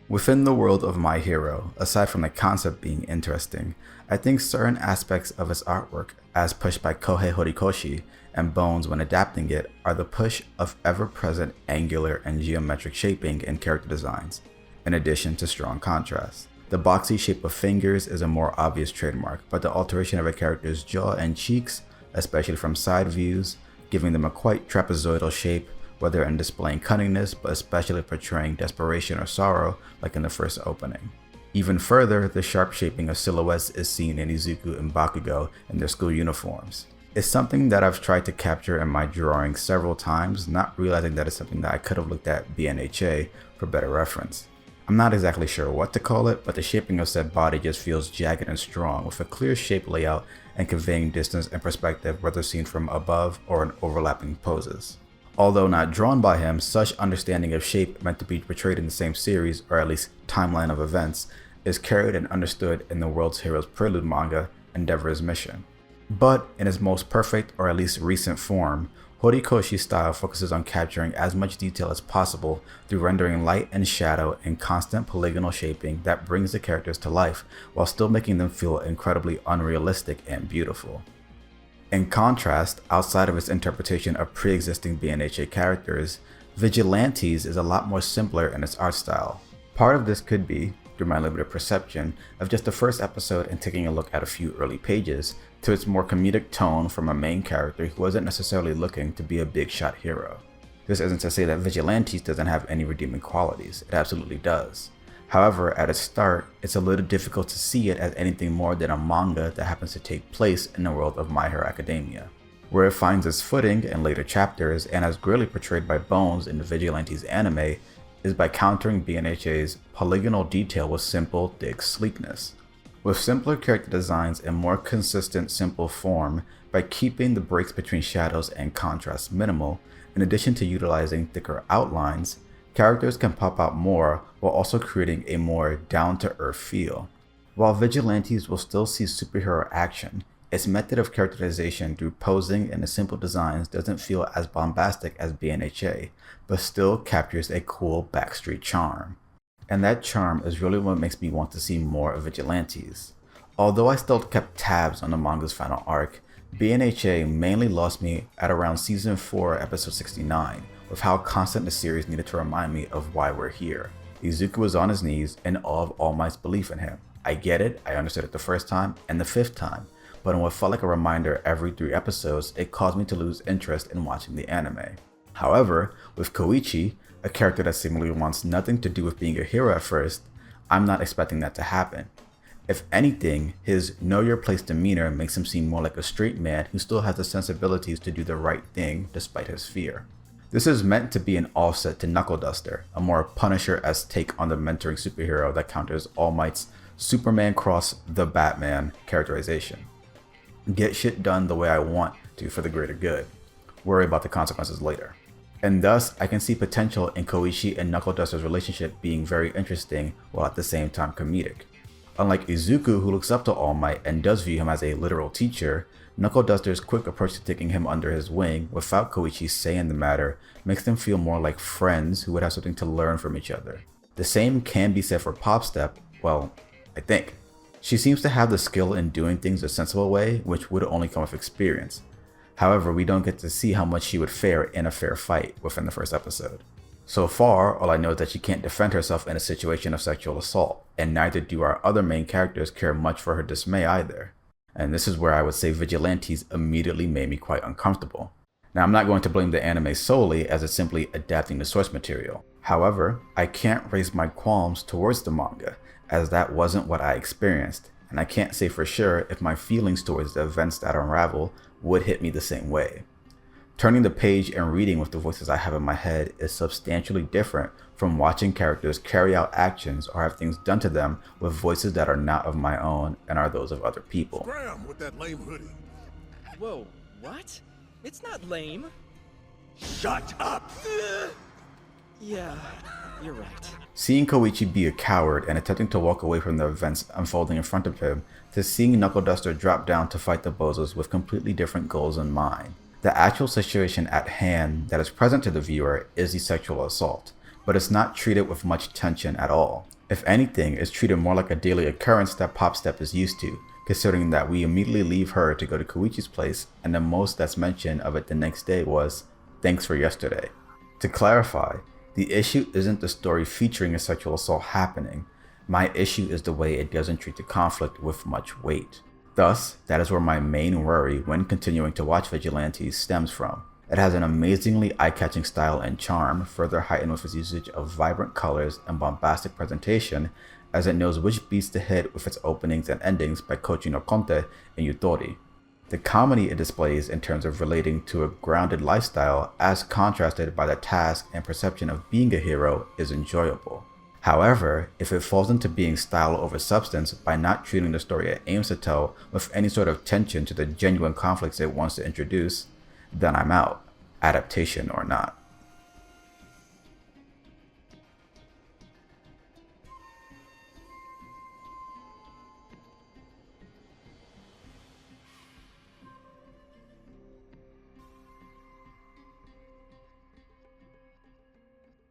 Within the world of My Hero, aside from the concept being interesting, I think certain aspects of its artwork, as pushed by Kohei Horikoshi and Bones when adapting it, are the push of ever-present angular and geometric shaping in character designs, in addition to strong contrast. The boxy shape of fingers is a more obvious trademark, but the alteration of a character's jaw and cheeks, especially from side views, giving them a quite trapezoidal shape, whether in displaying cunningness but especially portraying desperation or sorrow like in the first opening. Even further, the sharp shaping of silhouettes is seen in Izuku and Bakugo in their school uniforms. It's something that I've tried to capture in my drawing several times, not realizing that it's something that I could have looked at BNHA for better reference. I'm not exactly sure what to call it, but the shaping of said body just feels jagged and strong, with a clear shape layout and conveying distance and perspective whether seen from above or in overlapping poses. Although not drawn by him, such understanding of shape meant to be portrayed in the same series, or at least timeline of events, is carried and understood in the World's Heroes Prelude manga, Endeavor's Mission. But in its most perfect, or at least recent form, Horikoshi's style focuses on capturing as much detail as possible through rendering light and shadow in constant polygonal shaping that brings the characters to life while still making them feel incredibly unrealistic and beautiful. In contrast, outside of its interpretation of pre-existing BNHA characters, Vigilantes is a lot more simpler in its art style. Part of this could be, through my limited perception, of just the first episode and taking a look at a few early pages, to its more comedic tone from a main character who wasn't necessarily looking to be a big shot hero. This isn't to say that Vigilantes doesn't have any redeeming qualities, it absolutely does. However, at its start, it's a little difficult to see it as anything more than a manga that happens to take place in the world of My Hero Academia. Where it finds its footing in later chapters, and as greatly portrayed by Bones in the Vigilantes anime, is by countering BNHA's polygonal detail with simple, thick sleekness. With simpler character designs and more consistent, simple form, by keeping the breaks between shadows and contrast minimal, in addition to utilizing thicker outlines, characters can pop out more while also creating a more down-to-earth feel. While Vigilantes will still see superhero action, its method of characterization through posing and the simple designs doesn't feel as bombastic as BNHA, but still captures a cool backstreet charm. And that charm is really what makes me want to see more of Vigilantes. Although I still kept tabs on the manga's final arc, BNHA mainly lost me at around season 4 episode 69, with how constant the series needed to remind me of why we're here. Izuku was on his knees in awe of All Might's belief in him. I get it, I understood it the first time and the 5th time, but in what felt like a reminder every 3 episodes, it caused me to lose interest in watching the anime. However, with Koichi, a character that seemingly wants nothing to do with being a hero at first, I'm not expecting that to happen. If anything, his know your place demeanor makes him seem more like a straight man who still has the sensibilities to do the right thing despite his fear. This is meant to be an offset to Knuckle Duster, a more Punisher-esque take on the mentoring superhero that counters All Might's Superman cross the Batman characterization. Get shit done the way I want to for the greater good. Worry about the consequences later. And thus, I can see potential in Koichi and Knuckle Duster's relationship being very interesting while at the same time comedic. Unlike Izuku, who looks up to All Might and does view him as a literal teacher, Knuckle Duster's quick approach to taking him under his wing without Koichi's say in the matter makes them feel more like friends who would have something to learn from each other. The same can be said for Popstep, well, I think. She seems to have the skill in doing things a sensible way, which would only come with experience. However, we don't get to see how much she would fare in a fair fight within the first episode. So far, all I know is that she can't defend herself in a situation of sexual assault, and neither do our other main characters care much for her dismay either. And this is where I would say Vigilantes immediately made me quite uncomfortable. Now, I'm not going to blame the anime solely, as it's simply adapting the source material. However, I can't raise my qualms towards the manga, as that wasn't what I experienced, and I can't say for sure if my feelings towards the events that unravel would hit me the same way. Turning the page and reading with the voices I have in my head is substantially different from watching characters carry out actions or have things done to them with voices that are not of my own and are those of other people. Scram with that lame hoodie. Whoa, what? It's not lame. Shut up! Yeah, you're right. Seeing Koichi be a coward and attempting to walk away from the events unfolding in front of him, to seeing Knuckle Duster drop down to fight the bozos with completely different goals in mind. The actual situation at hand that is present to the viewer is the sexual assault, but it's not treated with much tension at all. If anything, it's treated more like a daily occurrence that Pop Step is used to, considering that we immediately leave her to go to Koichi's place, and the most that's mentioned of it the next day was, "Thanks for yesterday." To clarify, the issue isn't the story featuring a sexual assault happening. My issue is the way it doesn't treat the conflict with much weight. Thus, that is where my main worry when continuing to watch Vigilantes stems from. It has an amazingly eye-catching style and charm, further heightened with its usage of vibrant colors and bombastic presentation, as it knows which beats to hit with its openings and endings by Kochi no Konte and Yutori. The comedy it displays in terms of relating to a grounded lifestyle, as contrasted by the task and perception of being a hero, is enjoyable. However, if it falls into being style over substance by not treating the story it aims to tell with any sort of tension to the genuine conflicts it wants to introduce, then I'm out, adaptation or not.